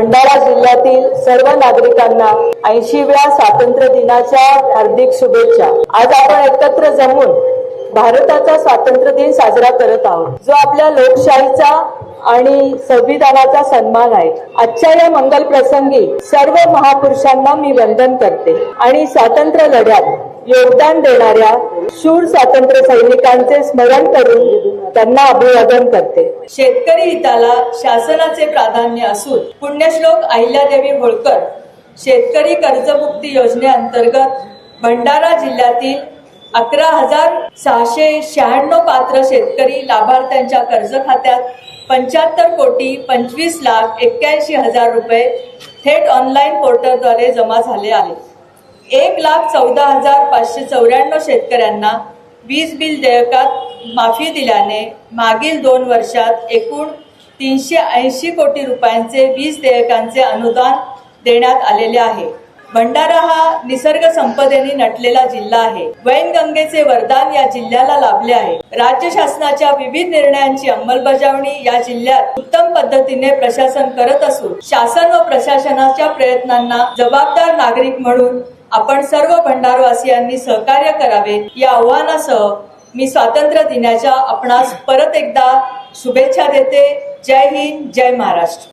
भंडारा जिल्ह्यातील सर्व नागरिकांना 80व्या स्वातंत्र्य दिनाच्या हार्दिक शुभेच्छा। आज आपण एकत्र जमून भारताचा स्वातंत्र्य दिन साजरा करत आहोत, जो आपल्या लोकशाहीचा आणि संविधानाचा सन्मान आहे। आजच्या या मंगल प्रसंगी सर्व महापुरुषांना मी वंदन करते आणि स्वातंत्र्य लढ्यात योगदान देणाऱ्या शूर स्वातंत्र्य सैनिकांचे स्मरण करून त्यांना अभिवादन करते। शेतकरी हिताला शासनाचे प्राधान्य असून पुण्यश्लोक अहिल्यादेवी होळकर शेतकरी कर्जमुक्ती योजनेअंतर्गत भंडारा जिल्ह्यातील 11,696 पात्र शेतकरी लाभार्थ्यांच्या कर्ज खात्यात 75,25,81,000 रुपये थेट ऑनलाईन पोर्टलद्वारे जमा झाले आहेत। 1,14,594 शेतकऱ्यांना वीज बिल देयकात माफी दिल्याने मागील 2 वर्षात एकूण 380 कोटी रुपयांचे वीज देयकांचे अनुदान देण्यात आलेले आहे। भंडारा हा निसर्ग संपदेने नटलेला जिल्हा आहे। वैनगंगेचे वरदान या जिल्ह्याला लाभले आहे। राज्य शासनाच्या विविध निर्णयांची अंमलबजावणी या जिल्ह्यात उत्तम पद्धतीने प्रशासन करत असून शासन व प्रशासनाच्या प्रयत्नांना जबाबदार नागरिक म्हणून आपण सर्व भंडारवासियांनी सहकार्य करावे या आव्हानासह मी स्वातंत्र्य दिनाच्या आपणास परत एकदा शुभेच्छा देते। जय हिंद, जय महाराष्ट्र।